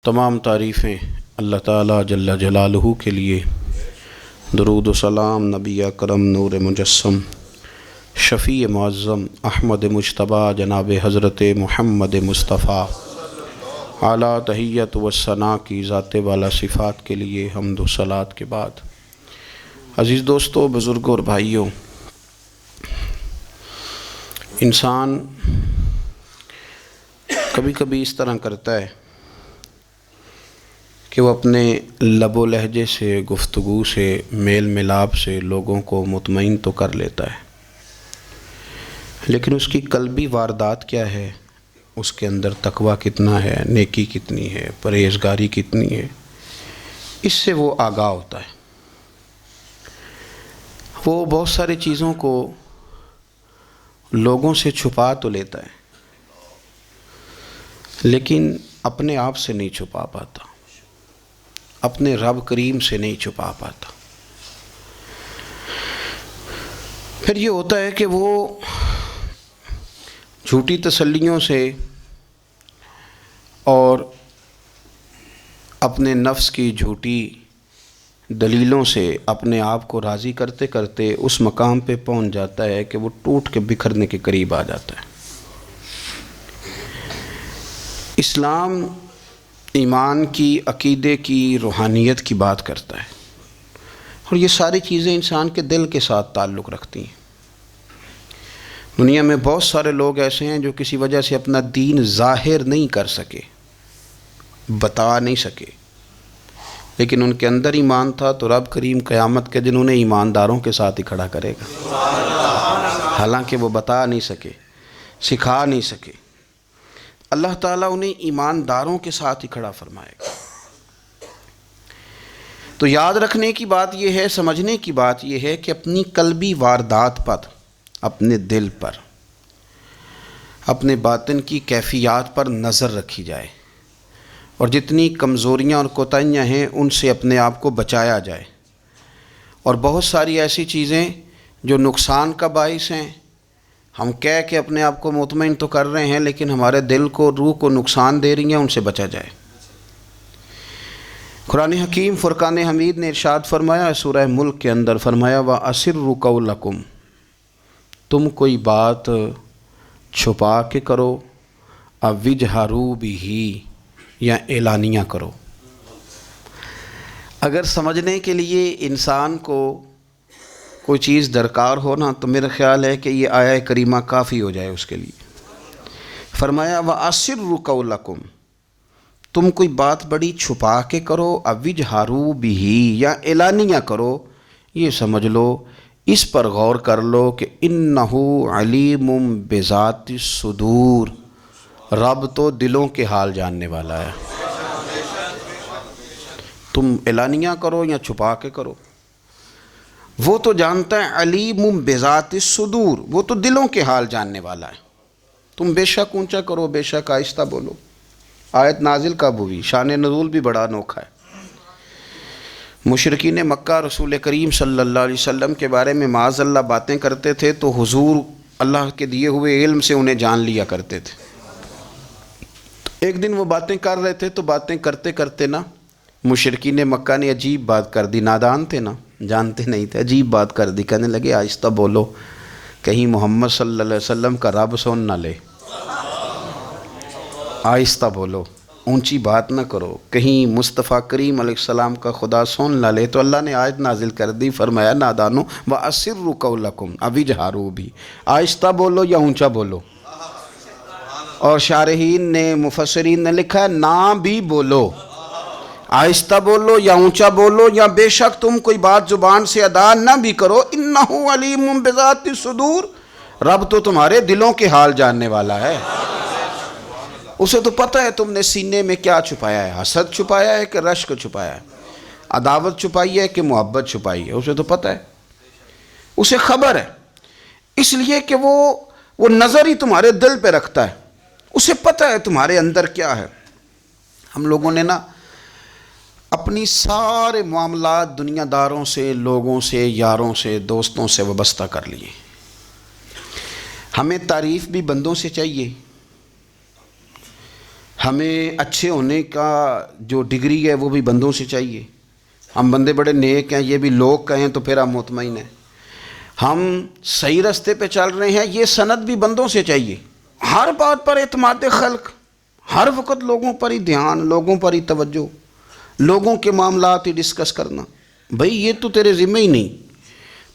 تمام تعریفیں اللہ تعالیٰ جل جلالہ کے لیے۔ درود و سلام نبی اکرم نور مجسم شفیع معظم احمد مجتبیٰ جناب حضرت محمد مصطفیٰ اعلیٰ تحیت و ثنا کی ذات والا صفات کے لیے حمد و صلات کے بعد، عزیز دوستو، بزرگوں اور بھائیوں، انسان کبھی کبھی اس طرح کرتا ہے کہ وہ اپنے لب و لہجے سے، گفتگو سے، میل ملاپ سے لوگوں کو مطمئن تو کر لیتا ہے، لیکن اس کی قلبی واردات کیا ہے، اس کے اندر تقویٰ کتنا ہے، نیکی کتنی ہے، پرہیزگاری کتنی ہے، اس سے وہ آگاہ ہوتا ہے۔ وہ بہت ساری چیزوں کو لوگوں سے چھپا تو لیتا ہے، لیکن اپنے آپ سے نہیں چھپا پاتا، اپنے رب کریم سے نہیں چھپا پاتا۔ پھر یہ ہوتا ہے کہ وہ جھوٹی تسلیوں سے اور اپنے نفس کی جھوٹی دلیلوں سے اپنے آپ کو راضی کرتے کرتے اس مقام پہ پہنچ جاتا ہے کہ وہ ٹوٹ کے بکھرنے کے قریب آ جاتا ہے۔ اسلام ایمان کی، عقیدے کی، روحانیت کی بات کرتا ہے، اور یہ ساری چیزیں انسان کے دل کے ساتھ تعلق رکھتی ہیں۔ دنیا میں بہت سارے لوگ ایسے ہیں جو کسی وجہ سے اپنا دین ظاہر نہیں کر سکے، بتا نہیں سکے، لیکن ان کے اندر ایمان تھا، تو رب کریم قیامت کے دن انہیں ایمانداروں کے ساتھ ہی کھڑا کرے گا، حالانکہ وہ بتا نہیں سکے، سکھا نہیں سکے۔ اللہ تعالیٰ انہیں ایمانداروں کے ساتھ ہی کھڑا فرمائے گا۔ تو یاد رکھنے کی بات یہ ہے، سمجھنے کی بات یہ ہے کہ اپنی قلبی واردات پر، اپنے دل پر، اپنے باطن کی کیفیات پر نظر رکھی جائے، اور جتنی کمزوریاں اور کوتاہیاں ہیں ان سے اپنے آپ کو بچایا جائے، اور بہت ساری ایسی چیزیں جو نقصان کا باعث ہیں، ہم کہہ کے اپنے آپ کو مطمئن تو کر رہے ہیں لیکن ہمارے دل کو، روح کو نقصان دے رہی ہیں، ان سے بچا جائے۔ قرآن حکیم فرقان حمید نے ارشاد فرمایا، سورہ ملک کے اندر فرمایا، وَأَسِرُّوا قَوْلَكُمْ، تم کوئی بات چھپا کے کرو، أَوْ اجْهَرُوا بِهِ، یا اعلانیہ کرو۔ اگر سمجھنے کے لیے انسان کو کوئی چیز درکار ہو نا، تو میرا خیال ہے کہ یہ آیہ کریمہ کافی ہو جائے اس کے لیے۔ فرمایا وَأَسِرُّوا قَوْلَكُمْ، تم کوئی بات بڑی چھپا کے کرو، أَوْ اجْهَرُوا بِهِ، یا اعلانیہ کرو، یہ سمجھ لو، اس پر غور کر لو کہ إِنَّهُ عَلِيمٌ بِذَاتِ الصُّدُورِ، رب تو دلوں کے حال جاننے والا ہے۔ تم اعلانیہ کرو یا چھپا کے کرو، وہ تو جانتا ہے، علیم بذات الصدور، وہ تو دلوں کے حال جاننے والا ہے۔ تم بے شک اونچا کرو، بے شک آہستہ بولو۔ آیت نازل کب ہوئی؟ شان نزول بھی بڑا انوکھا ہے۔ مشرکین مکہ رسول کریم صلی اللہ علیہ وسلم کے بارے میں معاذ اللہ باتیں کرتے تھے، تو حضور اللہ کے دیے ہوئے علم سے انہیں جان لیا کرتے تھے۔ ایک دن وہ باتیں کر رہے تھے، تو باتیں کرتے کرتے نا مشرکین مکہ نے عجیب بات کر دی، نادان تھے نا، جانتے نہیں تھے، عجیب بات کر دی، کہنے لگے آہستہ بولو، کہیں محمد صلی اللہ علیہ وسلم کا رب سن نہ لے، آہستہ بولو، اونچی بات نہ کرو، کہیں مصطفیٰ کریم علیہ السلام کا خدا سن نہ لے۔ تو اللہ نے آیت نازل کر دی، فرمایا نادانو وَأَسِرُّوا قَوْلَكُمْ أَوْ اجْهَرُوا بِهِ، آہستہ بولو یا اونچا بولو۔ اور شارحین نے، مفسرین نے لکھا ہے نہ بھی بولو، آہستہ بولو یا اونچا بولو، یا بے شک تم کوئی بات زبان سے ادا نہ بھی کرو، إِنَّهُ عَلِيمٌ بِذَاتِ الصُّدُورِ، رب تو تمہارے دلوں کے حال جاننے والا ہے۔ اسے تو پتہ ہے تم نے سینے میں کیا چھپایا ہے، حسد چھپایا ہے کہ رشک چھپایا ہے، عداوت چھپائی ہے کہ محبت چھپائی ہے، اسے تو پتہ ہے، اسے خبر ہے، اس لیے کہ وہ نظر ہی تمہارے دل پہ رکھتا ہے، اسے پتہ ہے تمہارے اندر کیا ہے۔ ہم لوگوں نے نا اپنی سارے معاملات دنیا داروں سے، لوگوں سے، یاروں سے، دوستوں سے وابستہ کر لیے۔ ہمیں تعریف بھی بندوں سے چاہیے، ہمیں اچھے ہونے کا جو ڈگری ہے وہ بھی بندوں سے چاہیے. ہم بندے بڑے نیک ہیں، یہ بھی لوگ کہیں تو پھر ہم مطمئن ہیں. ہم صحیح راستے پہ چل رہے ہیں، یہ سند بھی بندوں سے چاہیے. ہر بات پر اعتماد خلق، ہر وقت لوگوں پر ہی دھیان، لوگوں پر ہی توجہ، لوگوں کے معاملات ہی ڈسکس کرنا. بھئی یہ تو تیرے ذمہ ہی نہیں.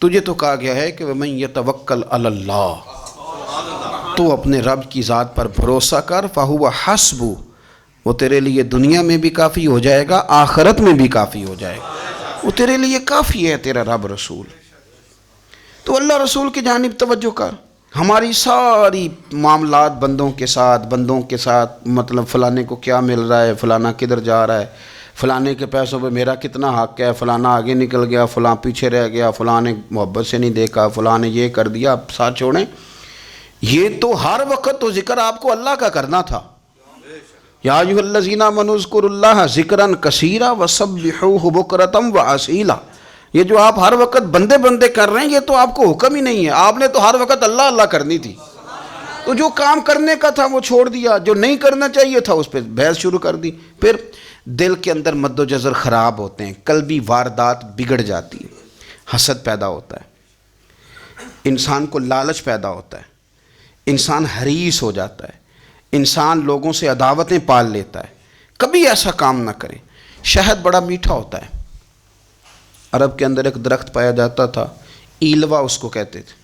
تجھے تو کہا گیا ہے کہ وَمَن يَتَوَكَّلْ عَلَى اللَّهِ، تو اپنے رب کی ذات پر بھروسہ کر. فَهُوَ حَسْبُ، وہ تیرے لیے دنیا میں بھی کافی ہو جائے گا، آخرت میں بھی کافی ہو جائے گا. وہ تیرے لیے کافی ہے تیرا رب رسول. تو اللہ رسول کی جانب توجہ کر. ہماری ساری معاملات بندوں کے ساتھ مطلب فلانے کو کیا مل رہا ہے، فلانا کدھر جا رہا ہے، فلانے کے پیسوں پہ میرا کتنا حق ہے، فلانا آگے نکل گیا، فلاں پیچھے رہ گیا، فلاں نے محبت سے نہیں دیکھا، فلاں نے یہ کر دیا. آپ ساتھ چھوڑیں. یہ تو ہر وقت تو ذکر آپ کو اللہ کا کرنا تھا. یا ایھا الذین آمنوا اذکروا اللہ ذکرا کثیرا وسبحوہ بکرۃ واسیلا. یہ جو آپ ہر وقت بندے کر رہے ہیں یہ تو آپ کو حکم ہی نہیں ہے. آپ نے تو ہر وقت اللہ اللہ کرنی تھی. تو جو کام کرنے کا تھا وہ چھوڑ دیا، جو نہیں کرنا چاہیے تھا اس پہ بحث شروع کر دی. پھر دل کے اندر مد و جزر خراب ہوتے ہیں، قلبی واردات بگڑ جاتی ہیں، حسد پیدا ہوتا ہے، انسان کو لالچ پیدا ہوتا ہے، انسان حریص ہو جاتا ہے، انسان لوگوں سے عداوتیں پال لیتا ہے. کبھی ایسا کام نہ کریں. شہد بڑا میٹھا ہوتا ہے. عرب کے اندر ایک درخت پایا جاتا تھا، ایلوا اس کو کہتے تھے.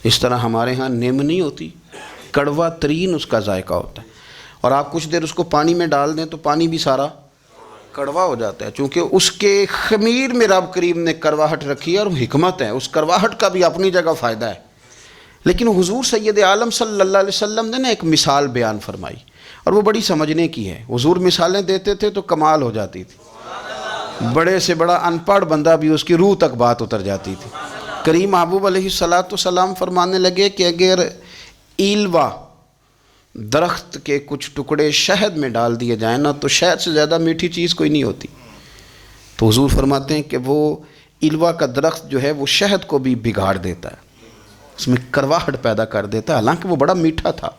اس طرح ہمارے ہاں نیم نہیں ہوتی، کڑوا ترین اس کا ذائقہ ہوتا ہے. اور آپ کچھ دیر اس کو پانی میں ڈال دیں تو پانی بھی سارا کڑوا ہو جاتا ہے، چونکہ اس کے خمیر میں رب کریم نے کرواہٹ رکھی ہے اور حکمت ہے. اس کرواہٹ کا بھی اپنی جگہ فائدہ ہے. لیکن حضور سید عالم صلی اللہ علیہ وسلم نے ایک مثال بیان فرمائی اور وہ بڑی سمجھنے کی ہے. حضور مثالیں دیتے تھے تو کمال ہو جاتی تھی. بڑے سے بڑا ان پڑھ بندہ بھی اس کی روح تک بات اتر جاتی تھی. کریم محبوب علیہ السلام فرمانے لگے کہ اگر ایلوا درخت کے کچھ ٹکڑے شہد میں ڈال دیے جائیں نا تو شہد سے زیادہ میٹھی چیز کوئی نہیں ہوتی. تو حضور فرماتے ہیں کہ وہ ایلوا کا درخت جو ہے وہ شہد کو بھی بگاڑ دیتا ہے، اس میں کرواہٹ پیدا کر دیتا ہے. حالانکہ وہ بڑا میٹھا تھا،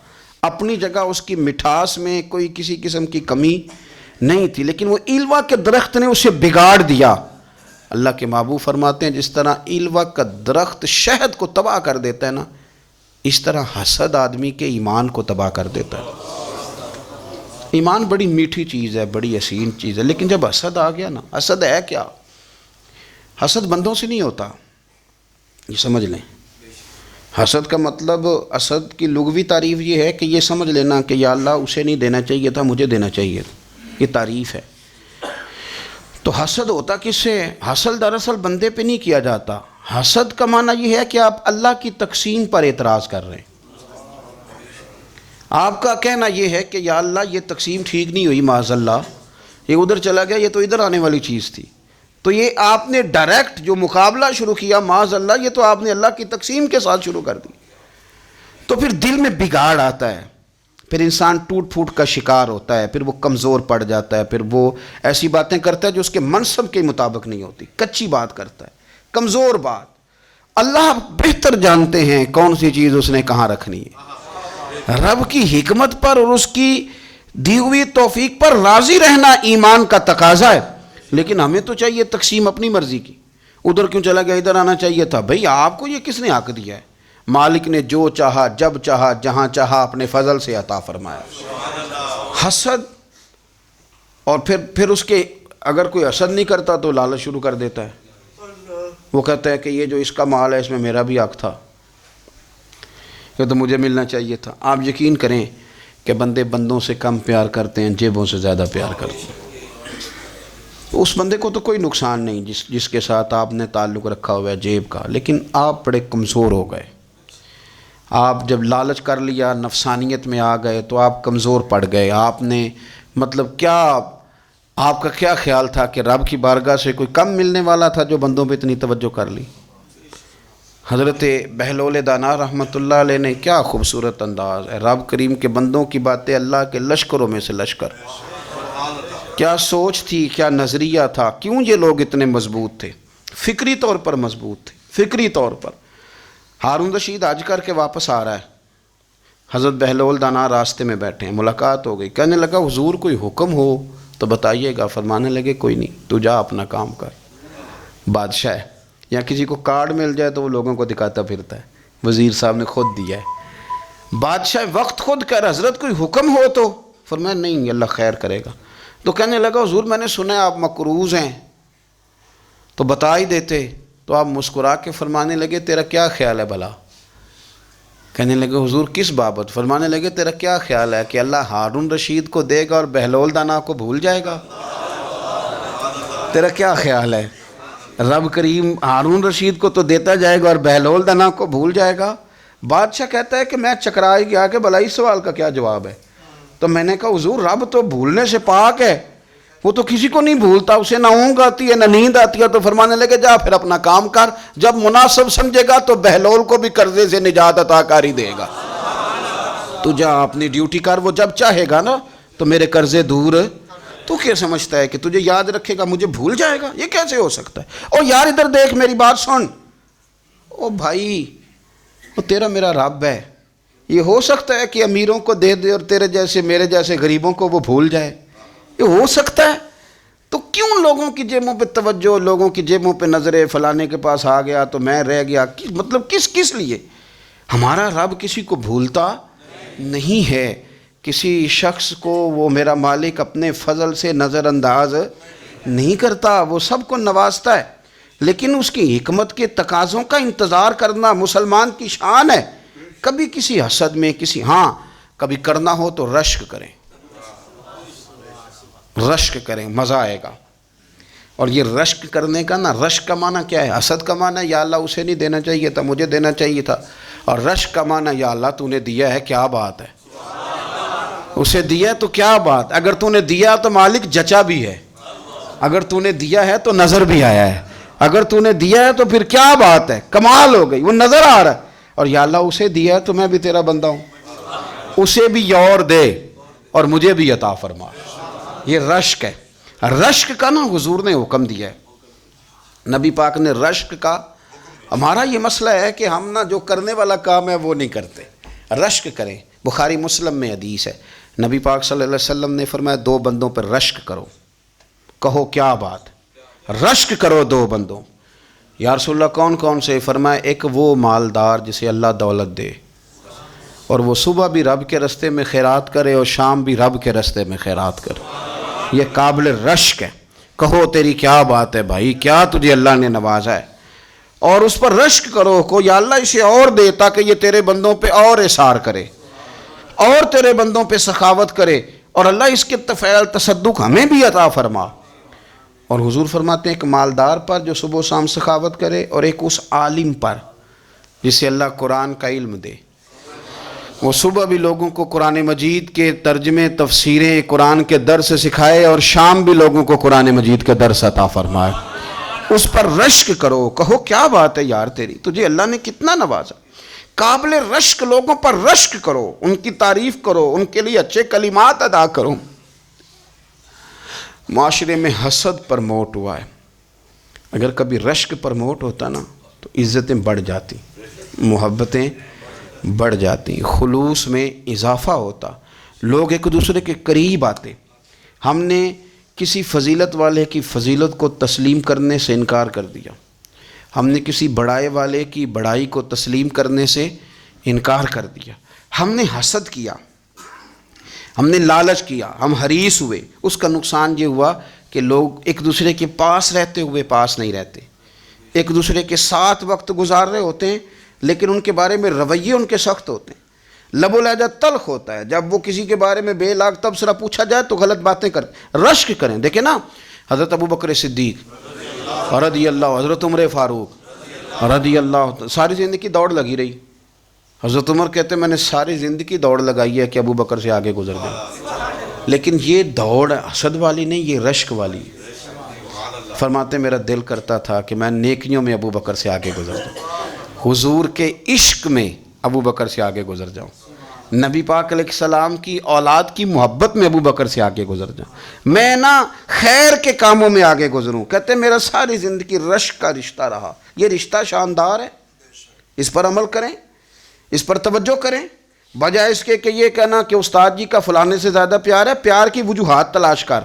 اپنی جگہ اس کی مٹھاس میں کوئی کسی قسم کی کمی نہیں تھی، لیکن وہ ایلوا کے درخت نے اسے بگاڑ دیا. اللہ کے محبوب فرماتے ہیں جس طرح ایلوا کا درخت شہد کو تباہ کر دیتا ہے نا، اس طرح حسد آدمی کے ایمان کو تباہ کر دیتا ہے. ایمان بڑی میٹھی چیز ہے، بڑی حسین چیز ہے، لیکن جب حسد آ گیا نا، حسد ہے کیا؟ حسد بندوں سے نہیں ہوتا، یہ سمجھ لیں. حسد کا مطلب، حسد کی لغوی تعریف یہ ہے کہ یہ سمجھ لینا کہ یا اللہ اسے نہیں دینا چاہیے تھا، مجھے دینا چاہیے تھا. یہ تعریف ہے. تو حسد ہوتا کس سے؟ حسد دراصل بندے پہ نہیں کیا جاتا. حسد کا معنی یہ ہے کہ آپ اللہ کی تقسیم پر اعتراض کر رہے ہیں. آپ کا کہنا یہ ہے کہ یا اللہ یہ تقسیم ٹھیک نہیں ہوئی، معاذ اللہ یہ ادھر چلا گیا، یہ تو ادھر آنے والی چیز تھی. تو یہ آپ نے ڈائریکٹ جو مقابلہ شروع کیا، معاذ اللہ یہ تو آپ نے اللہ کی تقسیم کے ساتھ شروع کر دی. تو پھر دل میں بگاڑ آتا ہے، پھر انسان ٹوٹ پھوٹ کا شکار ہوتا ہے، پھر وہ کمزور پڑ جاتا ہے، پھر وہ ایسی باتیں کرتا ہے جو اس کے منصب کے مطابق نہیں ہوتی، کچی بات کرتا ہے، کمزور بات. اللہ بہتر جانتے ہیں کون سی چیز اس نے کہاں رکھنی ہے. رب کی حکمت پر اور اس کی دی ہوئی توفیق پر راضی رہنا ایمان کا تقاضا ہے. لیکن ہمیں تو چاہیے تقسیم اپنی مرضی کی. ادھر کیوں چلا گیا، ادھر آنا چاہیے تھا. بھئی آپ کو یہ کس نے حق دیا ہے؟ مالک نے جو چاہا، جب چاہا، جہاں چاہا اپنے فضل سے عطا فرمایا. حسد، اور پھر اس کے اگر کوئی حسد نہیں کرتا تو لالچ شروع کر دیتا ہے. وہ کہتا ہے کہ یہ جو اس کا مال ہے اس میں میرا بھی حق تھا، یہ تو مجھے ملنا چاہیے تھا. آپ یقین کریں کہ بندوں سے کم پیار کرتے ہیں، جیبوں سے زیادہ پیار کرتے ہیں. اس بندے کو تو کوئی نقصان نہیں جس کے ساتھ آپ نے تعلق رکھا ہوا ہے جیب کا، لیکن آپ بڑے کمزور ہو گئے. آپ جب لالچ کر لیا، نفسانیت میں آ گئے تو آپ کمزور پڑ گئے. آپ نے مطلب کیا، آپ کا کیا خیال تھا کہ رب کی بارگاہ سے کوئی کم ملنے والا تھا جو بندوں پہ اتنی توجہ کر لی؟ حضرت بہلول دانا رحمۃ اللہ علیہ نے کیا خوبصورت انداز ہے. رب کریم کے بندوں کی باتیں اللہ کے لشکروں میں سے لشکر. کیا سوچ تھی، کیا نظریہ تھا، کیوں یہ لوگ اتنے مضبوط تھے، فکری طور پر مضبوط تھے، فکری طور پر. ہارون رشید حج کر کے واپس آ رہا ہے. حضرت بہلول دانا راستے میں بیٹھے ہیں، ملاقات ہو گئی، کہنے لگا حضور کوئی حکم ہو تو بتائیے گا۔ فرمانے لگے کوئی نہیں، تو جا اپنا کام کر۔ بادشاہ ہے، یا کسی کو کارڈ مل جائے تو وہ لوگوں کو دکھاتا پھرتا ہے، وزیر صاحب نے خود دیا ہے۔ بادشاہ وقت خود کہہ رہا حضرت کوئی حکم ہو تو؟ فرمایا نہیں، اللہ خیر کرے گا۔ تو کہنے لگا حضور میں نے سنا ہے آپ مقروض ہیں، تو بتا ہی دیتے۔ تو آپ مسکرا کے فرمانے لگے تیرا کیا خیال ہے بھلا؟ کہنے لگے حضور کس بابت؟ فرمانے لگے تیرا کیا خیال ہے کہ اللہ ہارون رشید کو دے گا اور بہلول دانا کو بھول جائے گا؟ تیرا کیا خیال ہے؟ رب کریم ہارون رشید کو تو دیتا جائے گا اور بہلول دانا کو بھول جائے گا؟ بادشاہ کہتا ہے کہ میں چکرا ہی گیا کہ بھلا اس سوال کا کیا جواب ہے؟ تو میں نے کہا حضور رب تو بھولنے سے پاک ہے، وہ تو کسی کو نہیں بھولتا، اسے نہ اونگ آتی ہے نہ نیند آتی ہے۔ تو فرمانے لگے جا پھر اپنا کام کر، جب مناسب سمجھے گا تو بہلول کو بھی قرضے سے نجات عطا کر ہی دے گا۔ تو جا اپنی ڈیوٹی کر، وہ جب چاہے گا نا تو میرے قرضے دور۔ تو کیا سمجھتا ہے کہ تجھے یاد رکھے گا مجھے بھول جائے گا؟ یہ کیسے ہو سکتا ہے؟ او یار ادھر دیکھ میری بات سن۔ او بھائی وہ تیرا میرا رب ہے، یہ ہو سکتا ہے کہ امیروں کو دے دے اور تیرے جیسے میرے جیسے غریبوں کو وہ بھول جائے؟ یہ ہو سکتا ہے؟ تو کیوں لوگوں کی جیبوں پہ توجہ، لوگوں کی جیبوں پہ نظریں، فلانے کے پاس آ گیا تو میں رہ گیا، مطلب کس لیے؟ ہمارا رب کسی کو بھولتا نہیں ہے، کسی شخص کو وہ میرا مالک اپنے فضل سے نظر انداز نہیں کرتا، وہ سب کو نوازتا ہے، لیکن اس کی حکمت کے تقاضوں کا انتظار کرنا مسلمان کی شان ہے۔ کبھی کسی حسد میں کبھی کرنا ہو تو رشک کریں، مزہ آئے گا۔ اور یہ رشک کرنے کا نا، رشک کا معنی کیا ہے؟ حسد کا معنی یا اللہ اسے نہیں دینا چاہیے تھا، مجھے دینا چاہیے تھا، اور رشک کا معنی یا اللہ تو نے دیا ہے، کیا بات ہے، اسے دیا تو کیا بات، اگر تو نے دیا تو مالک جچا بھی ہے، اگر تو نے دیا ہے تو نظر بھی آیا ہے، اگر تو نے دیا ہے تو پھر کیا بات ہے، کمال ہو گئی، وہ نظر آ رہا ہے۔ اور یا اللہ اسے دیا ہے تو میں بھی تیرا بندہ ہوں، اسے بھی اور دے اور مجھے بھی عطا فرما۔ یہ رشک ہے۔ رشک کا نا حضور نے حکم دیا ہے، نبی پاک نے رشک کا۔ ہمارا یہ مسئلہ ہے کہ ہم نا جو کرنے والا کام ہے وہ نہیں کرتے، رشک کریں۔ بخاری مسلم میں حدیث ہے، نبی پاک صلی اللہ علیہ وسلم نے فرمایا 2 بندوں پر رشک کرو۔ کہو کیا بات؟ رشک کرو 2 بندوں۔ یا رسول اللہ کون کون سے؟ فرمایا ایک وہ مالدار جسے اللہ دولت دے اور وہ صبح بھی رب کے رستے میں خیرات کرے اور شام بھی رب کے رستے میں خیرات کرے، یہ قابل رشک ہے۔ کہو تیری کیا بات ہے بھائی، کیا تجھے اللہ نے نوازا ہے، اور اس پر رشک کرو کو یا اللہ اسے اور دے تاکہ یہ تیرے بندوں پہ اور اثار کرے اور تیرے بندوں پہ سخاوت کرے، اور اللہ اس کے فعل تصدق ہمیں بھی عطا فرما۔ اور حضور فرماتے ہیں ایک مالدار پر جو صبح و شام سخاوت کرے، اور ایک اس عالم پر جسے اللہ قرآن کا علم دے، وہ صبح بھی لوگوں کو قرآن مجید کے ترجمے، تفسیریں، قرآن کے درس سکھائے، اور شام بھی لوگوں کو قرآن مجید کے درس عطا فرمائے۔ اس پر رشک کرو، کہو کیا بات ہے یار تیری، تجھے اللہ نے کتنا نوازا۔ قابل رشک لوگوں پر رشک کرو، ان کی تعریف کرو، ان کے لیے اچھے کلمات ادا کرو۔ معاشرے میں حسد پرموٹ ہوا ہے، اگر کبھی رشک پرموٹ ہوتا نا تو عزتیں بڑھ جاتی، محبتیں بڑھ جاتی، خلوص میں اضافہ ہوتا، لوگ ایک دوسرے کے قریب آتے۔ ہم نے کسی فضیلت والے کی فضیلت کو تسلیم کرنے سے انکار کر دیا، ہم نے کسی بڑائی والے کی بڑائی کو تسلیم کرنے سے انکار کر دیا، ہم نے حسد کیا، ہم نے لالچ کیا، ہم حریص ہوئے۔ اس کا نقصان یہ ہوا کہ لوگ ایک دوسرے کے پاس رہتے ہوئے پاس نہیں رہتے، ایک دوسرے کے ساتھ وقت گزار رہے ہوتے ہیں لیکن ان کے بارے میں رویے ان کے سخت ہوتے ہیں، لب و لہجہ تلخ ہوتا ہے۔ جب وہ کسی کے بارے میں بے لاگ تبصرہ پوچھا جائے تو غلط باتیں کریں۔ رشک کریں، دیکھیں نا حضرت ابو بکر صدیق رضی اللہ، حضرت عمر فاروق رضی اللہ، ساری زندگی دوڑ لگی رہی۔ حضرت عمر کہتے میں نے ساری زندگی دوڑ لگائی ہے کہ ابو بکر سے آگے گزر جائیں، لیکن یہ دوڑ حسد والی نہیں، یہ رشک والی۔ فرماتے میرا دل کرتا تھا کہ میں نیکیوں میں ابو بکر سے آگے گزر جاؤں، حضور کے عشق میں ابو بکر سے آگے گزر جاؤں، نبی پاک علیہ السلام کی اولاد کی محبت میں ابو بکر سے آگے گزر جاؤں، میں نا خیر کے کاموں میں آگے گزروں۔ کہتے میرا ساری زندگی رشک کا رشتہ رہا، یہ رشتہ شاندار ہے، اس پر عمل کریں، اس پر توجہ کریں۔ بجائے اس کے کہ یہ کہنا کہ استاد جی کا فلانے سے زیادہ پیار ہے، پیار کی وجوہات تلاش کر.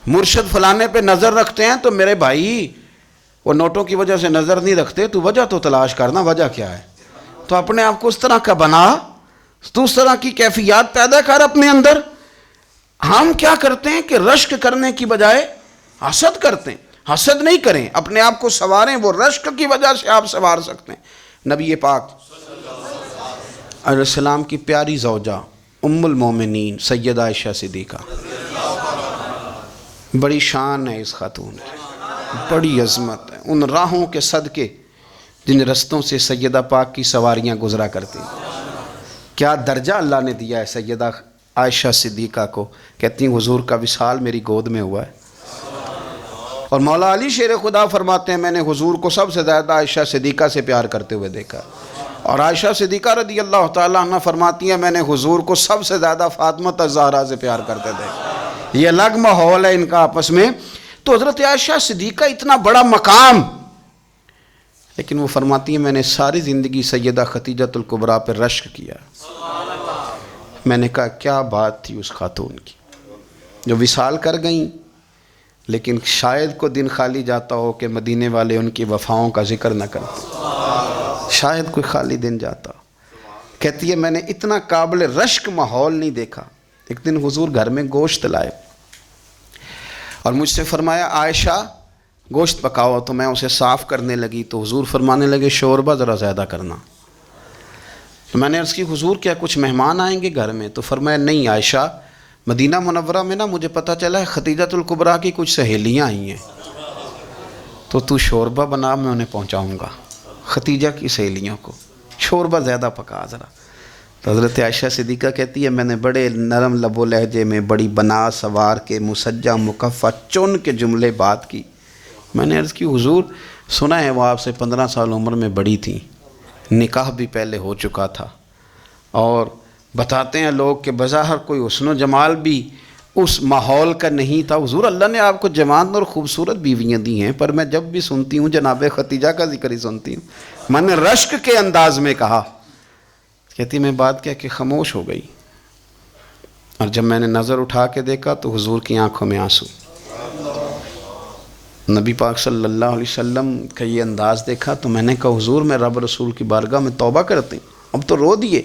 مرشد فلانے پہ نظر رکھتے ہیں تو میرے بھائی وہ نوٹوں کی وجہ سے نظر نہیں رکھتے، تو وجہ تو تلاش کرنا، وجہ کیا ہے. تو اپنے آپ کو اس طرح کا بنا، تو اس طرح کی کیفیات پیدا کر اپنے اندر. ہم کیا کرتے ہیں کہ رشک کرنے کی بجائے حسد کرتے ہیں. حسد نہیں کریں، اپنے آپ کو سنواریں، وہ رشک کی وجہ سے آپ سنوار سکتے ہیں. نبی پاک علیہ السلام کی پیاری زوجہ ام المومنین سیدہ عائشہ صدیقہ، بڑی شان ہے اس خاتون کی، بڑی عظمت ہے ان راہوں کے صدقے جن رستوں سے سیدہ پاک کی سواریاں گزرا کرتی ہیں. کیا درجہ اللہ نے دیا ہے سیدہ عائشہ صدیقہ کو. کہتی ہیں حضور کا وصال میری گود میں ہوا ہے. اور مولا علی شیر خدا فرماتے ہیں میں نے حضور کو سب سے زیادہ عائشہ صدیقہ سے پیار کرتے ہوئے دیکھا. اور عائشہ صدیقہ رضی اللہ تعالیٰ عنہ فرماتی ہیں میں نے حضور کو سب سے زیادہ فاطمہ الزہرا سے پیار کرتے دیکھا. یہ الگ ماحول ہے ان کا آپس میں. تو حضرت عائشہ صدیقہ اتنا بڑا مقام، لیکن وہ فرماتی ہیں میں نے ساری زندگی سیدہ خدیجۃ الکبریٰ پر رشک کیا. میں نے کہا کیا بات تھی اس خاتون کی جو وصال کر گئیں، لیکن شاید کو دن خالی جاتا ہو کہ مدینے والے ان کی وفاؤں کا ذکر نہ کرتے. شاید کوئی خالی دن جاتا. کہتی ہے میں نے اتنا قابل رشک ماحول نہیں دیکھا. ایک دن حضور گھر میں گوشت لائے اور مجھ سے فرمایا عائشہ گوشت پکاؤ. تو میں اسے صاف کرنے لگی تو حضور فرمانے لگے شوربہ ذرا زیادہ کرنا. تو میں نے عرض کی حضور کیا کچھ مہمان آئیں گے گھر میں؟ تو فرمایا نہیں عائشہ، مدینہ منورہ میں نا مجھے پتہ چلا ہے خدیجۃ الکبریٰ کی کچھ سہیلیاں آئی ہیں، تو شوربہ بنا، میں انہیں پہنچاؤں گا. خدیجہ کی سہیلیوں کو شوربہ زیادہ پکا ذرا. تو حضرت عائشہ صدیقہ کہتی ہے میں نے بڑے نرم لب و لہجے میں بڑی بنا سوار کے مسجع مکفہ چن کے جملے بات کی. میں نے عرض کی حضور سنا ہے وہ آپ سے 15 سال عمر میں بڑی تھیں، نکاح بھی پہلے ہو چکا تھا، اور بتاتے ہیں لوگ کہ بظاہر کوئی حسن و جمال بھی اس ماحول کا نہیں تھا. حضور اللہ نے آپ کو جوان اور خوبصورت بیویاں دی ہیں، پر میں جب بھی سنتی ہوں جناب خدیجہ کا ذکر ہی سنتی ہوں. میں نے رشک کے انداز میں کہا. کہتی میں بات کہہ کے خاموش ہو گئی، اور جب میں نے نظر اٹھا کے دیکھا تو حضور کی آنکھوں میں آنسو. نبی پاک صلی اللہ علیہ وسلم کا یہ انداز دیکھا تو میں نے کہا حضور میں رب رسول کی بارگاہ میں توبہ کرتے ہیں، اب تو رو دیے.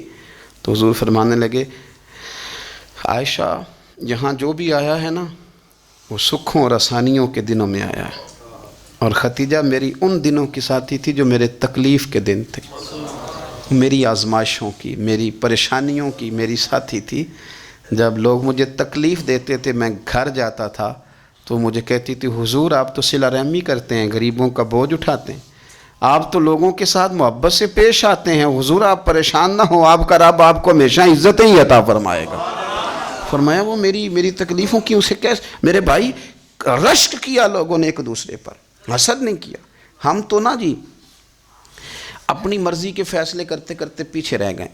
تو حضور فرمانے لگے عائشہ یہاں جو بھی آیا ہے نا وہ سکھوں اور آسانیوں کے دنوں میں آیا ہے، اور خدیجہ میری ان دنوں کی ساتھی تھی جو میرے تکلیف کے دن تھے، میری آزمائشوں کی، میری پریشانیوں کی میری ساتھی تھی. جب لوگ مجھے تکلیف دیتے تھے میں گھر جاتا تھا تو مجھے کہتی تھی حضور آپ تو صلہ رحمی کرتے ہیں، غریبوں کا بوجھ اٹھاتے ہیں، آپ تو لوگوں کے ساتھ محبت سے پیش آتے ہیں، حضور آپ پریشان نہ ہوں، آپ کا رب آپ کو ہمیشہ عزتیں ہی عطا فرمائے گا. فرمایا وہ میری تکلیفوں کی اسے کیسے. میرے بھائی رشک کیا لوگوں نے ایک دوسرے پر، حسد نہیں کیا. ہم تو نا جی اپنی مرضی کے فیصلے کرتے کرتے پیچھے رہ گئے.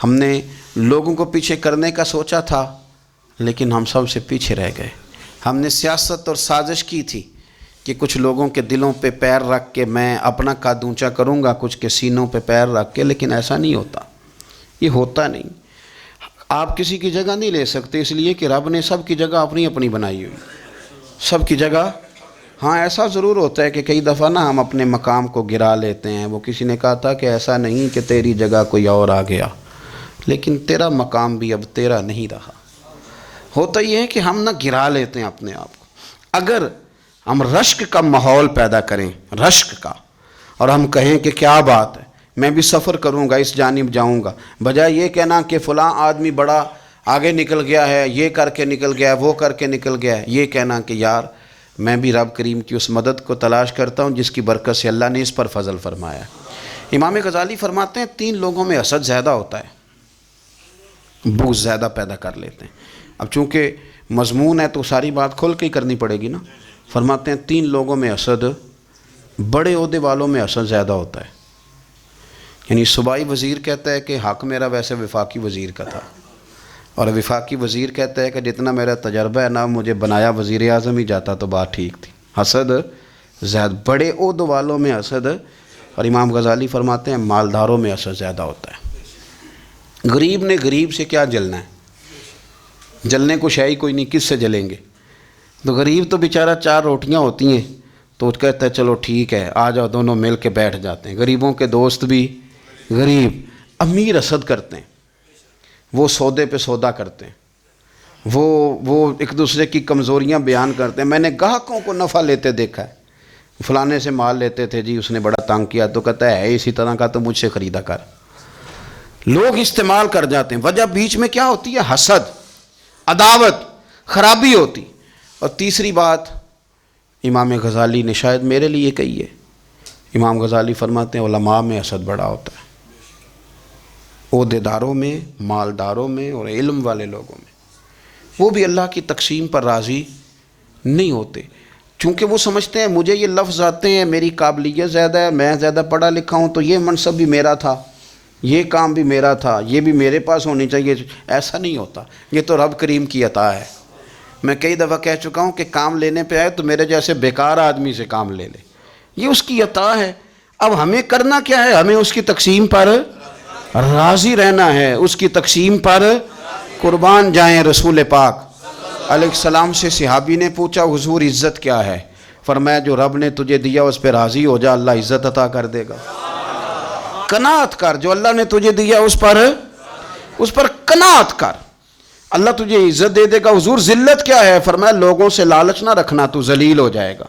ہم نے لوگوں کو پیچھے کرنے کا سوچا تھا لیکن ہم سب سے پیچھے رہ گئے. ہم نے سیاست اور سازش کی تھی کہ کچھ لوگوں کے دلوں پہ پیر رکھ کے میں اپنا قد اونچا کروں گا، کچھ کے سینوں پہ پیر رکھ کے، لیکن ایسا نہیں ہوتا. یہ ہوتا نہیں. آپ کسی کی جگہ نہیں لے سکتے، اس لیے کہ رب نے سب کی جگہ اپنی اپنی بنائی ہوئی، سب کی جگہ. ہاں ایسا ضرور ہوتا ہے کہ کئی دفعہ نا ہم اپنے مقام کو گرا لیتے ہیں. وہ کسی نے کہا تھا کہ ایسا نہیں کہ تیری جگہ کوئی اور آ گیا، لیکن تیرا مقام بھی اب تیرا نہیں رہا. ہوتا یہ ہے کہ ہم نہ گرا لیتے ہیں اپنے آپ کو. اگر ہم رشک کا ماحول پیدا کریں، رشک کا، اور ہم کہیں کہ کیا بات ہے میں بھی سفر کروں گا، اس جانب جاؤں گا، بجائے یہ کہنا کہ فلاں آدمی بڑا آگے نکل گیا ہے، یہ کر کے نکل گیا ہے، وہ کر کے نکل گیا ہے، یہ کہنا کہ یار میں بھی رب کریم کی اس مدد کو تلاش کرتا ہوں جس کی برکت سے اللہ نے اس پر فضل فرمایا ہے. امام غزالی فرماتے ہیں 3 لوگوں میں حسد زیادہ ہوتا ہے، بغض زیادہ پیدا کر لیتے ہیں. اب چونکہ مضمون ہے تو ساری بات کھل کے ہی کرنی پڑے گی نا. فرماتے ہیں 3 لوگوں میں حسد، بڑے عہدے والوں میں حسد زیادہ ہوتا ہے. یعنی صوبائی وزیر کہتا ہے کہ حق میرا ویسے وفاقی وزیر کا تھا، اور وفاقی وزیر کہتا ہے کہ جتنا میرا تجربہ ہے نا مجھے بنایا وزیر اعظم ہی جاتا تو بات ٹھیک تھی. حسد زیادہ، بڑے عہدے والوں میں حسد. اور امام غزالی فرماتے ہیں مالداروں میں حسد زیادہ ہوتا ہے. غریب نے غریب سے کیا جلنا ہے؟ جلنے کو شے ہی کوئی نہیں، کس سے جلیں گے؟ تو غریب تو بیچارہ 4 روٹیاں ہوتی ہیں تو کہتا ہے چلو ٹھیک ہے آ جاؤ، دونوں مل کے بیٹھ جاتے ہیں۔ غریبوں کے دوست بھی غریب، امیر حسد کرتے ہیں، وہ سودے پہ سودا کرتے ہیں، وہ ایک دوسرے کی کمزوریاں بیان کرتے ہیں۔ میں نے گاہکوں کو نفع لیتے دیکھا ہے، فلانے سے مال لیتے تھے جی، اس نے بڑا تنگ کیا، تو کہتا ہے اسی طرح کا تو مجھ سے خریدا کر۔ لوگ استعمال کر جاتے ہیں، وجہ بیچ میں کیا ہوتی ہے؟ حسد، عداوت، خرابی ہوتی۔ اور تیسری بات امام غزالی نے شاید میرے لیے کہی ہے، امام غزالی فرماتے ہیں علماء میں حسد بڑا ہوتا ہے، عہدیداروں میں، مالداروں میں اور علم والے لوگوں میں۔ وہ بھی اللہ کی تقسیم پر راضی نہیں ہوتے، چونکہ وہ سمجھتے ہیں مجھے یہ لفظ آتے ہیں، میری قابلیت زیادہ ہے، میں زیادہ پڑھا لکھا ہوں، تو یہ منصب بھی میرا تھا، یہ کام بھی میرا تھا، یہ بھی میرے پاس ہونی چاہیے۔ ایسا نہیں ہوتا، یہ تو رب کریم کی عطا ہے۔ میں کئی دفعہ کہہ چکا ہوں کہ کام لینے پہ آئے تو میرے جیسے بیکار آدمی سے کام لے لے، یہ اس کی عطا ہے۔ اب ہمیں کرنا کیا ہے؟ ہمیں اس کی تقسیم پر راضی رہنا ہے، اس کی تقسیم پر قربان جائیں۔ رسول پاک علیہ السلام سے صحابی نے پوچھا حضور عزت کیا ہے؟ فرمایا جو رب نے تجھے دیا اس پہ راضی ہو جا، اللہ عزت عطا کر دے گا۔ قناعت کر، جو اللہ نے تجھے دیا اس پر قناعت کر، اللہ تجھے عزت دے دے گا۔ حضور ذلت کیا ہے؟ فرمایا لوگوں سے لالچ نہ رکھنا، تو ذلیل ہو جائے گا،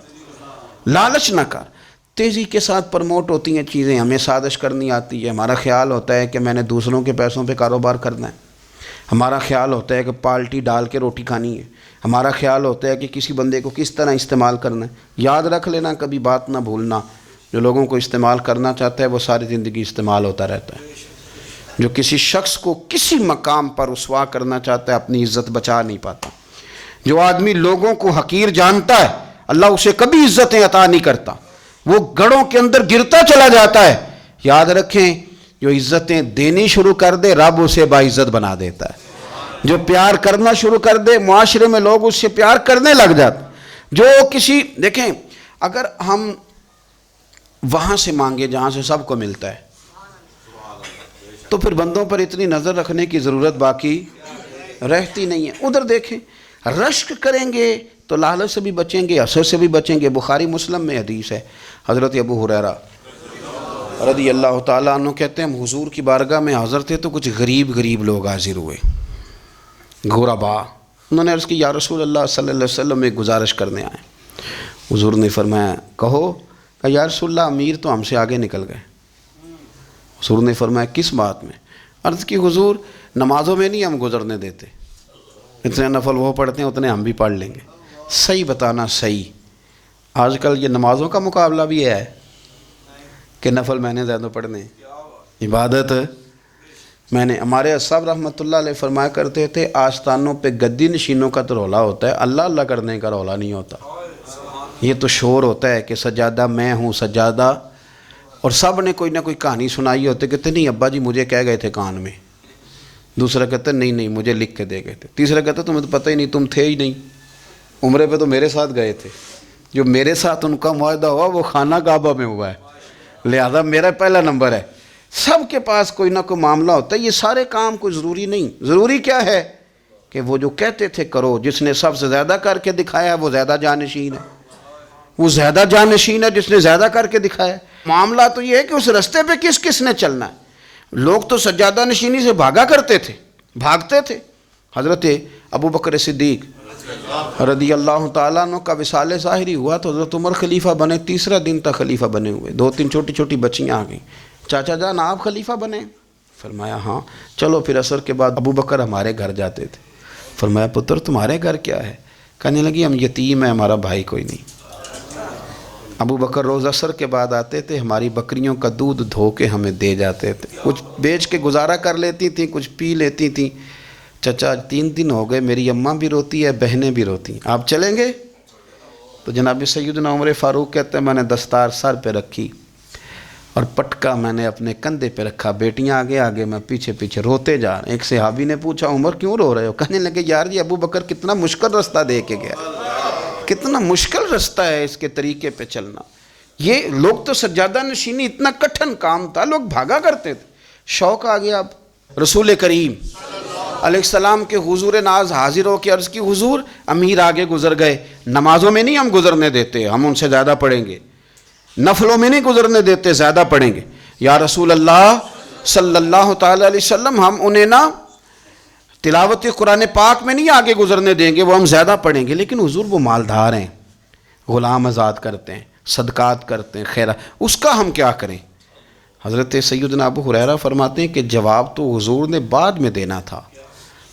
لالچ نہ کر۔ تیزی کے ساتھ پرموٹ ہوتی ہیں چیزیں، ہمیں سازش کرنی آتی ہے، ہمارا خیال ہوتا ہے کہ میں نے دوسروں کے پیسوں پہ کاروبار کرنا ہے، ہمارا خیال ہوتا ہے کہ پالٹی ڈال کے روٹی کھانی ہے، ہمارا خیال ہوتا ہے کہ کسی بندے کو کس طرح استعمال کرنا ہے۔ یاد رکھ لینا، کبھی بات نہ بھولنا، جو لوگوں کو استعمال کرنا چاہتا ہے وہ ساری زندگی استعمال ہوتا رہتا ہے۔ جو کسی شخص کو کسی مقام پر رسوا کرنا چاہتا ہے اپنی عزت بچا نہیں پاتا۔ جو آدمی لوگوں کو حقیر جانتا ہے اللہ اسے کبھی عزتیں عطا نہیں کرتا، وہ گڑھوں کے اندر گرتا چلا جاتا ہے۔ یاد رکھیں جو عزتیں دینی شروع کر دے رب اسے باعزت بنا دیتا ہے، جو پیار کرنا شروع کر دے معاشرے میں لوگ اس سے پیار کرنے لگ جاتے۔ جو کسی دیکھیں اگر ہم وہاں سے مانگے جہاں سے سب کو ملتا ہے تو پھر بندوں پر اتنی نظر رکھنے کی ضرورت باقی رہتی نہیں ہے۔ ادھر دیکھیں رشک کریں گے تو لالچ سے بھی بچیں گے، حسد سے بھی بچیں گے۔ بخاری مسلم میں حدیث ہے، حضرت ابو ہریرہ رضی اللہ تعالیٰ عنہ کہتے ہیں ہم حضور کی بارگاہ میں حاضر تھے تو کچھ غریب لوگ حاضر ہوئے، غربا۔ انہوں نے عرض کی یا رسول اللہ صلی اللہ علیہ وسلم ایک گزارش کرنے آئے۔ حضور نے فرمایا کہو؟ کہ یا رسول اللہ امیر تو ہم سے آگے نکل گئے۔ حضور نے فرمایا کس بات میں؟ عرض کی حضور نمازوں میں نہیں ہم گزرنے دیتے، اتنے نفل وہ پڑھتے ہیں اتنے ہم بھی پڑھ لیں گے۔ صحیح بتانا صحیح، آج کل یہ نمازوں کا مقابلہ بھی ہے کہ نفل میں نے زیادہ پڑھنے، عبادت میں نے۔ ہمارے اصحاب رحمۃ اللہ علیہ فرمایا کرتے تھے آستانوں پہ گدی نشینوں کا تو رولا ہوتا ہے، اللہ اللہ کرنے کا رولا نہیں ہوتا۔ یہ تو شور ہوتا ہے کہ سجادہ میں ہوں سجادہ، اور سب نے کوئی نہ کوئی کہانی سنائی ہوتی، کہتے نہیں ابا جی مجھے کہہ گئے تھے کان میں، دوسرا کہتا نہیں مجھے لکھ کے دے گئے تھے، تیسرا کہتا تمہیں تو پتہ ہی نہیں، تم تھے ہی نہیں، عمرے پہ تو میرے ساتھ گئے تھے۔ جو میرے ساتھ ان کا معاہدہ ہوا وہ خانہ کعبہ میں ہوا ہے، لہذا میرا پہلا نمبر ہے۔ سب کے پاس کوئی نہ کوئی معاملہ ہوتا ہے، یہ سارے کام کوئی ضروری نہیں۔ ضروری کیا ہے کہ وہ جو کہتے تھے کرو، جس نے سب سے زیادہ کر کے دکھایا ہے وہ زیادہ جانشین ہے، وہ زیادہ جانشین ہے جس نے زیادہ کر کے دکھایا۔ معاملہ تو یہ ہے کہ اس رستے پہ کس کس نے چلنا ہے۔ لوگ تو سجادہ نشینی سے بھاگا کرتے تھے، بھاگتے تھے۔ حضرت ابو بکر صدیق رضی اللہ تعالیٰ عنہ کا وصال ظاہری ہوا تو حضرت عمر خلیفہ بنے، تیسرا دن تک خلیفہ بنے ہوئے، 2-3 چھوٹی چھوٹی بچیاں آ گئیں، چاچا جان آپ خلیفہ بنے؟ فرمایا ہاں۔ چلو پھر عصر کے بعد ابو بکر ہمارے گھر جاتے تھے۔ فرمایا پتر تمہارے گھر کیا ہے؟ کہنے لگی ہم یتیم ہیں، ہمارا بھائی کوئی نہیں۔ ابو بکر روز عصر کے بعد آتے تھے، ہماری بکریوں کا دودھ دھو کے ہمیں دے جاتے تھے، کچھ بیچ کے گزارا کر لیتی تھیں، کچھ پی لیتی تھیں۔ چچا 3 دن ہو گئے، میری اماں بھی روتی ہے، بہنیں بھی روتی ہیں، آپ چلیں گے؟ تو جناب سیدنا عمر فاروق کہتے ہیں میں نے دستار سر پہ رکھی اور پٹکا میں نے اپنے کندھے پہ رکھا، بیٹیاں آگے آگے میں پیچھے پیچھے، روتے جا رہے ہیں۔ ایک صحابی نے پوچھا عمر کیوں رو رہے ہو؟ کہنے لگے یار جی ابو بکر کتنا مشکل رستہ دے کے گیا، کتنا مشکل رستہ ہے اس کے طریقے پہ چلنا۔ یہ لوگ تو سجادہ نشینی اتنا کٹھن کام تھا، لوگ بھاگا کرتے تھے۔ شوق آ گیا اب رسول کریم علیہ السلام کے حضور ناز حاضر ہو کے عرض کی حضور امیر آگے گزر گئے، نمازوں میں نہیں ہم گزرنے دیتے، ہم ان سے زیادہ پڑھیں گے، نفلوں میں نہیں گزرنے دیتے، زیادہ پڑھیں گے۔ یا رسول اللہ صلی اللہ تعالی علیہ وسلم، ہم انہیں نا تلاوت قرآن پاک میں نہیں آگے گزرنے دیں گے، وہ ہم زیادہ پڑھیں گے، لیکن حضور وہ مالدار ہیں، غلام آزاد کرتے ہیں، صدقات کرتے ہیں، خیرات، اس کا ہم کیا کریں؟ حضرت سیدنا ابو ہریرہ فرماتے ہیں کہ جواب تو حضور نے بعد میں دینا تھا،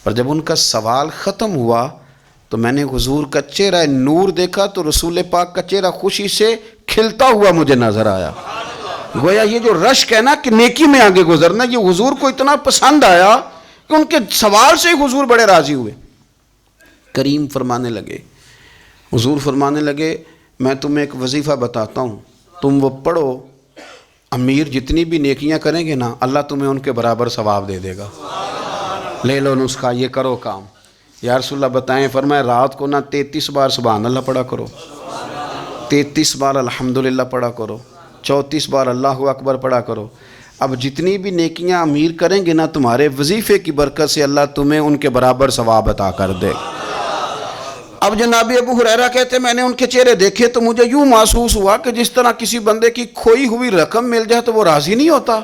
پر جب ان کا سوال ختم ہوا تو میں نے حضور کا چہرہ نور دیکھا تو رسول پاک کا چہرہ خوشی سے کھلتا ہوا مجھے نظر آیا۔ گویا یہ جو رشک ہے نا کہ نیکی میں آگے گزرنا، یہ حضور کو اتنا پسند آیا کہ ان کے سوال سے حضور بڑے راضی ہوئے۔ کریم فرمانے لگے، حضور فرمانے لگے میں تمہیں ایک وظیفہ بتاتا ہوں، تم وہ پڑھو، امیر جتنی بھی نیکیاں کریں گے نا اللہ تمہیں ان کے برابر ثواب دے دے گا۔ لے لو نسخہ، یہ کرو کام۔ یا رسول اللہ بتائیں، فرمایا رات کو نا 33 بار سبحان اللہ پڑھا کرو، 33 بار الحمدللہ پڑھا کرو، 34 بار اللہ اکبر پڑھا کرو۔ اب جتنی بھی نیکیاں امیر کریں گے نا تمہارے وظیفے کی برکت سے اللہ تمہیں ان کے برابر ثواب عطا کر دے۔ اب جناب ابو ہریرہ کہتے میں نے ان کے چہرے دیکھے تو مجھے یوں محسوس ہوا کہ جس طرح کسی بندے کی کھوئی ہوئی رقم مل جائے تو وہ راضی نہیں ہوتا۔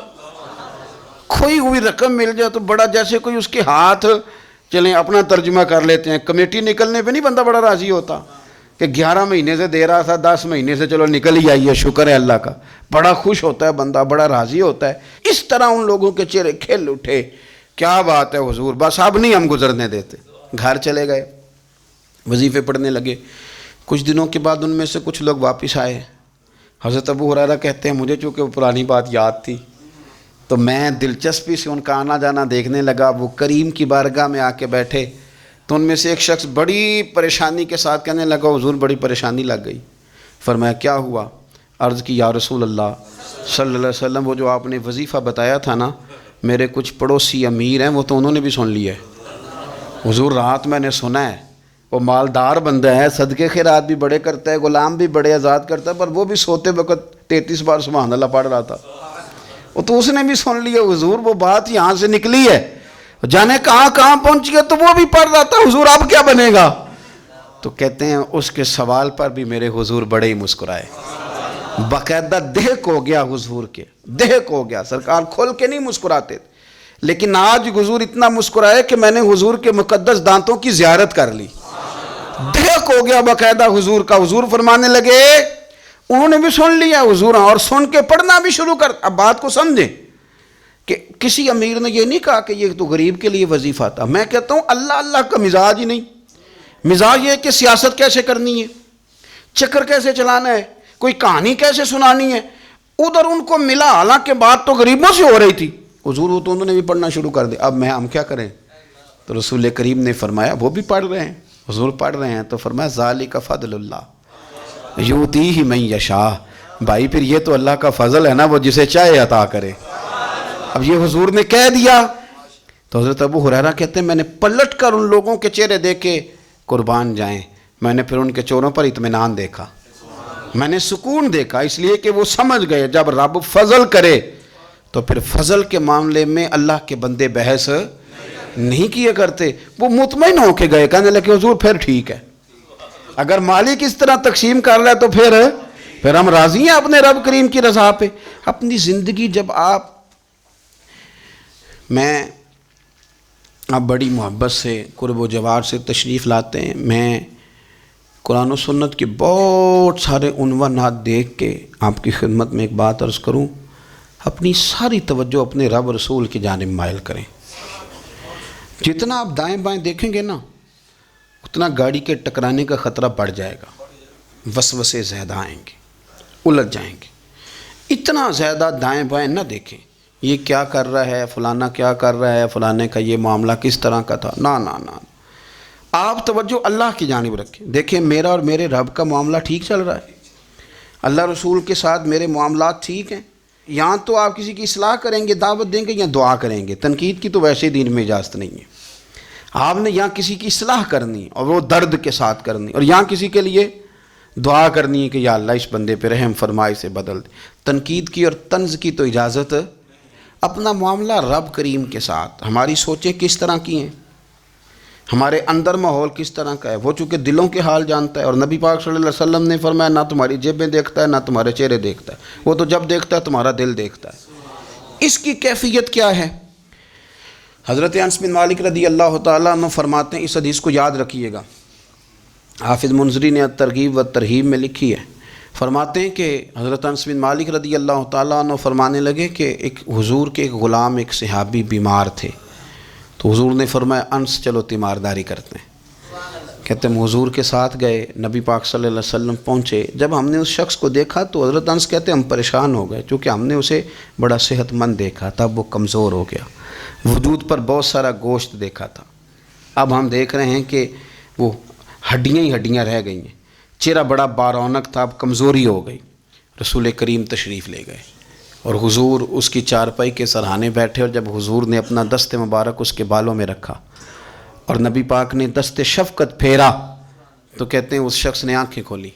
کھوئی ہوئی رقم مل جائے تو بڑا جیسے کوئی اس کے ہاتھ، چلیں اپنا ترجمہ کر لیتے ہیں، کمیٹی نکلنے پہ نہیں بندہ بڑا راضی ہوتا کہ 11 مہینے سے دے رہا تھا، 10 مہینے سے چلو نکل ہی آئی ہے، شکر ہے اللہ کا، بڑا خوش ہوتا ہے بندہ، بڑا راضی ہوتا ہے۔ اس طرح ان لوگوں کے چہرے کھل اٹھے، کیا بات ہے حضور، بس اب نہیں ہم گزرنے دیتے۔ گھر چلے گئے، وظیفے پڑھنے لگے۔ کچھ دنوں کے بعد ان میں سے کچھ لوگ واپس آئے۔ حضرت ابو ہریرہ کہتے ہیں مجھے چونکہ وہ پرانی بات یاد تھی تو میں دلچسپی سے ان کا آنا جانا دیکھنے لگا۔ وہ کریم کی بارگاہ میں آ کے بیٹھے تو ان میں سے ایک شخص بڑی پریشانی کے ساتھ کہنے لگا حضور بڑی پریشانی لگ گئی۔ فرمایا کیا ہوا؟ عرض کی یا رسول اللہ صلی اللہ علیہ وسلم وہ جو آپ نے وظیفہ بتایا تھا نا، میرے کچھ پڑوسی امیر ہیں وہ تو انہوں نے بھی سن لیا ہے حضور، رات میں نے سنا ہے وہ مالدار بندہ ہے، صدقے خیرات بھی بڑے کرتا ہے، غلام بھی بڑے آزاد کرتا ہے، پر وہ بھی سوتے وقت 33 بار سبحان اللہ پڑھ رہا تھا، وہ تو اس نے بھی سن لیا حضور، وہ بات یہاں سے نکلی ہے، جانے کہاں کہاں پہنچ گیا، تو وہ بھی پڑھ رہا تھا حضور اب کیا بنے گا؟ تو کہتے ہیں اس کے سوال پر بھی میرے حضور بڑے ہی مسکرائے، باقاعدہ دہک ہو گیا حضور کے، دہک ہو گیا، سرکار کھول کے نہیں مسکراتے، لیکن آج حضور اتنا مسکرائے کہ میں نے حضور کے مقدس دانتوں کی زیارت کر لی، دہک ہو گیا باقاعدہ حضور کا۔ حضور فرمانے لگے انہوں نے بھی سن لیا حضور، اور سن کے پڑھنا بھی شروع کر۔ اب بات کو سمجھیں کہ کسی امیر نے یہ نہیں کہا کہ یہ تو غریب کے لیے وظیفہ تھا، میں کہتا ہوں اللہ اللہ کا مزاج ہی نہیں، مزاج یہ ہے کہ سیاست کیسے کرنی ہے، چکر کیسے چلانا ہے، کوئی کہانی کیسے سنانی ہے، ادھر ان کو ملا، حالانکہ بات تو غریبوں سے ہو رہی تھی، حضور وہ تو انہوں نے بھی پڑھنا شروع کر دیا۔ اب ہم کیا کریں؟ تو رسول کریم نے فرمایا وہ بھی پڑھ رہے ہیں، حضور پڑھ رہے ہیں، تو فرمایا ذالک فضل اللہ یؤتیہ من یشاء، بھائی پھر یہ تو اللہ کا فضل ہے نا، وہ جسے چاہے عطا کرے۔ اب یہ حضور نے کہہ دیا تو حضرت ابو ہریرہ کہتے ہیں میں نے پلٹ کر ان لوگوں کے چہرے دیکھے، قربان جائیں، میں نے پھر ان کے چہروں پر اطمینان دیکھا، میں نے سکون دیکھا، اس لیے کہ وہ سمجھ گئے جب رب فضل کرے تو پھر فضل کے معاملے میں اللہ کے بندے بحث نہیں کیا کرتے، وہ مطمئن ہو کے گئے، کہنے لگے حضور پھر ٹھیک ہے، اگر مالک اس طرح تقسیم کر رہا ہے تو پھر ہم راضی ہیں اپنے رب کریم کی رضا پہ۔ اپنی زندگی جب آپ بڑی محبت سے قرب و جوار سے تشریف لاتے ہیں، میں قرآن و سنت کے بہت سارے عنوانات دیکھ کے آپ کی خدمت میں ایک بات عرض کروں، اپنی ساری توجہ اپنے رب رسول کی جانب مائل کریں۔ جتنا آپ دائیں بائیں دیکھیں گے نا اتنا گاڑی کے ٹکرانے کا خطرہ بڑھ جائے گا، وسوسے زیادہ آئیں گے، الجھ جائیں گے۔ اتنا زیادہ دائیں بائیں نہ دیکھیں، یہ کیا کر رہا ہے، فلانا کیا کر رہا ہے، فلانے کا یہ معاملہ کس طرح کا تھا، نہ نہ نہ، آپ توجہ اللہ کی جانب رکھیں۔ دیکھیں میرا اور میرے رب کا معاملہ ٹھیک چل رہا ہے، اللہ رسول کے ساتھ میرے معاملات ٹھیک ہیں، یہاں تو آپ کسی کی اصلاح کریں گے، دعوت دیں گے یا دعا کریں گے، تنقید کی تو ویسے دین میں اجازت نہیں ہے، آپ نے یہاں کسی کی اصلاح کرنی اور وہ درد کے ساتھ کرنی، اور یہاں کسی کے لیے دعا کرنی ہے کہ یا اللہ اس بندے پہ رحم فرما، اسے بدل دے۔ تنقید کی اور طنز کی تو اجازت، اپنا معاملہ رب کریم کے ساتھ، ہماری سوچیں کس طرح کی ہیں، ہمارے اندر ماحول کس طرح کا ہے، وہ چونکہ دلوں کے حال جانتا ہے، اور نبی پاک صلی اللہ علیہ وسلم نے فرمایا نہ تمہاری جیبیں دیکھتا ہے نہ تمہارے چہرے دیکھتا ہے، وہ تو جب دیکھتا ہے تمہارا دل دیکھتا ہے۔ اس کی کیفیت کیا ہے؟ حضرت انس بن مالک رضی اللہ تعالیٰ عنہ فرماتے ہیں، اس حدیث کو یاد رکھیے گا، حافظ منذری نے ترغیب و ترہیب میں لکھی ہے، فرماتے ہیں کہ حضرت انس بن مالک رضی اللہ تعالیٰ عنہ فرمانے لگے کہ ایک حضور کے ایک غلام، ایک صحابی بیمار تھے، تو حضور نے فرمایا انس چلو تیمارداری کرتے ہیں۔ کہتے ہیں حضور کے ساتھ گئے، نبی پاک صلی اللہ علیہ وسلم پہنچے، جب ہم نے اس شخص کو دیکھا تو حضرت انس کہتے ہیں ہم پریشان ہو گئے، چونکہ ہم نے اسے بڑا صحت مند دیکھا تھا، اب وہ کمزور ہو گیا، وجود پر بہت سارا گوشت دیکھا تھا، اب ہم دیکھ رہے ہیں کہ وہ ہڈیاں ہی ہڈیاں رہ گئی ہیں، چہرہ بڑا بارونق تھا، اب کمزوری ہو گئی۔ رسول کریم تشریف لے گئے اور حضور اس کی چارپائی کے سرہانے بیٹھے، اور جب حضور نے اپنا دست مبارک اس کے بالوں میں رکھا اور نبی پاک نے دست شفقت پھیرا تو کہتے ہیں اس شخص نے آنکھیں کھولی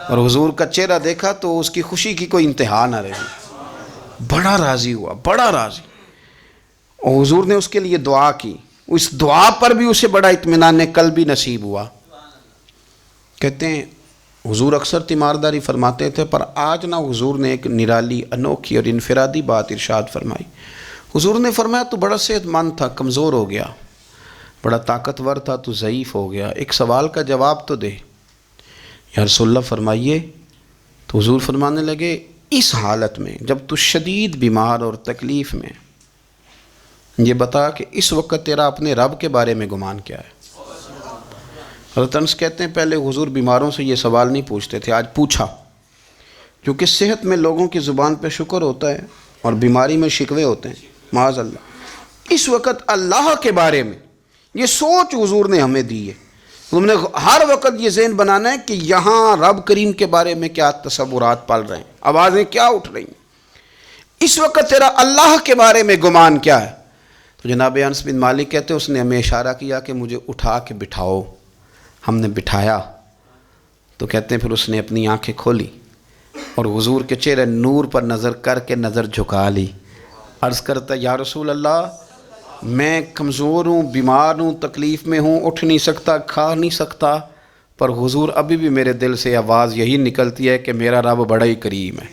اور حضور کا چہرہ دیکھا تو اس کی خوشی کی کوئی انتہا نہ رہی، بڑا راضی ہوا، بڑا راضی، اور حضور نے اس کے لیے دعا کی، اس دعا پر بھی اسے بڑا اطمینان قلبی نصیب ہوا۔ کہتے ہیں حضور اکثر تیمارداری فرماتے تھے، پر آج نہ حضور نے ایک نرالی، انوکھی اور انفرادی بات ارشاد فرمائی۔ حضور نے فرمایا تو بڑا صحت مند تھا، کمزور ہو گیا، بڑا طاقتور تھا تو ضعیف ہو گیا، ایک سوال کا جواب تو دے۔ یا رسول اللہ فرمائیے۔ تو حضور فرمانے لگے اس حالت میں جب تو شدید بیمار اور تکلیف میں، یہ بتا کہ اس وقت تیرا اپنے رب کے بارے میں گمان کیا ہے؟ حضرت انس کہتے ہیں پہلے حضور بیماروں سے یہ سوال نہیں پوچھتے تھے، آج پوچھا، کیونکہ صحت میں لوگوں کی زبان پہ شکر ہوتا ہے اور بیماری میں شکوے ہوتے ہیں، معاذ اللہ۔ اس وقت اللہ کے بارے میں یہ سوچ حضور نے ہمیں دی ہے، تم نے ہر وقت یہ ذہن بنانا ہے کہ یہاں رب کریم کے بارے میں کیا تصورات پل رہے ہیں، آوازیں کیا اٹھ رہی ہیں، اس وقت تیرا اللہ کے بارے میں گمان کیا ہے؟ تو جناب انس بن مالک کہتے ہیں اس نے ہمیں اشارہ کیا کہ مجھے اٹھا کے بٹھاؤ، ہم نے بٹھایا تو کہتے ہیں پھر اس نے اپنی آنکھیں کھولی اور حضور کے چہرے نور پر نظر کر کے نظر جھکا لی، عرض کرتا یا رسول اللہ میں کمزور ہوں، بیمار ہوں، تکلیف میں ہوں، اٹھ نہیں سکتا، کھا نہیں سکتا، پر حضور ابھی بھی میرے دل سے آواز یہی نکلتی ہے کہ میرا رب بڑا ہی کریم ہے،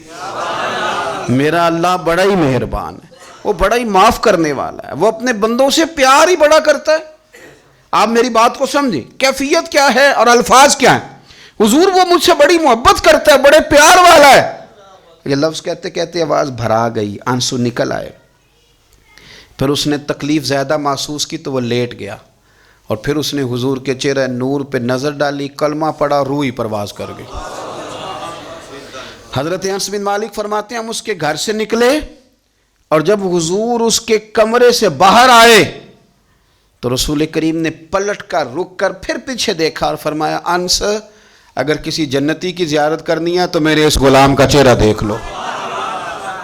میرا اللہ بڑا ہی مہربان ہے، وہ بڑا ہی معاف کرنے والا ہے، وہ اپنے بندوں سے پیار ہی بڑا کرتا ہے۔ آپ میری بات کو سمجھیں، کیفیت کیا ہے اور الفاظ کیا ہیں۔ حضور وہ مجھ سے بڑی محبت کرتا ہے، بڑے پیار والا ہے۔ یہ لفظ کہتے کہتے آواز بھرا گئی، آنسو نکل آئے، پھر اس نے تکلیف زیادہ محسوس کی تو وہ لیٹ گیا، اور پھر اس نے حضور کے چہرے نور پہ نظر ڈالی، کلمہ پڑھا، روح ہی پرواز کر گئی۔ حضرت انس بن مالک فرماتے ہیں ہم اس کے گھر سے نکلے، اور جب حضور اس کے کمرے سے باہر آئے تو رسول کریم نے پلٹ کر رک کر پھر پیچھے دیکھا اور فرمایا انس اگر کسی جنتی کی زیارت کرنی ہے تو میرے اس غلام کا چہرہ دیکھ لو۔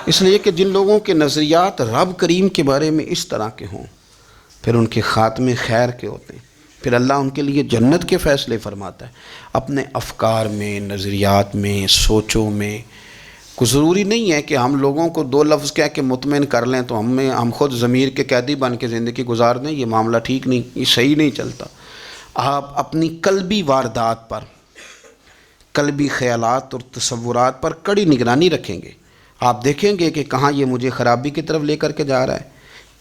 اس لیے کہ جن لوگوں کے نظریات رب کریم کے بارے میں اس طرح کے ہوں پھر ان کے خاتمے خیر کے ہوتے ہیں، پھر اللہ ان کے لیے جنت کے فیصلے فرماتا ہے۔ اپنے افکار میں، نظریات میں، سوچوں میں کوئی ضروری نہیں ہے کہ ہم لوگوں کو دو لفظ کہہ کے مطمئن کر لیں تو ہم خود ضمیر کے قیدی بن کے زندگی گزار دیں، یہ معاملہ ٹھیک نہیں، یہ صحیح نہیں چلتا۔ آپ اپنی قلبی واردات پر، قلبی خیالات اور تصورات پر کڑی نگرانی رکھیں گے، آپ دیکھیں گے کہ کہاں یہ مجھے خرابی کی طرف لے کر کے جا رہا ہے،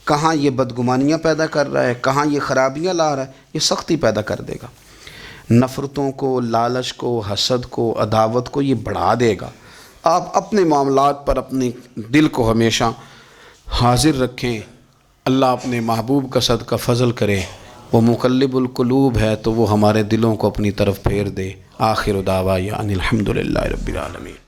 کہاں یہ بدگمانیاں پیدا کر رہا ہے، کہاں یہ خرابیاں لا رہا ہے، یہ سختی پیدا کر دے گا، نفرتوں کو، لالچ کو، حسد کو، عداوت کو یہ بڑھا دے گا۔ آپ اپنے معاملات پر اپنے دل کو ہمیشہ حاضر رکھیں، اللہ اپنے محبوب کا صدقہ فضل کرے، وہ مقلب القلوب ہے تو وہ ہمارے دلوں کو اپنی طرف پھیر دے۔ آخر دعوانا ان الحمد للہ رب العالمین۔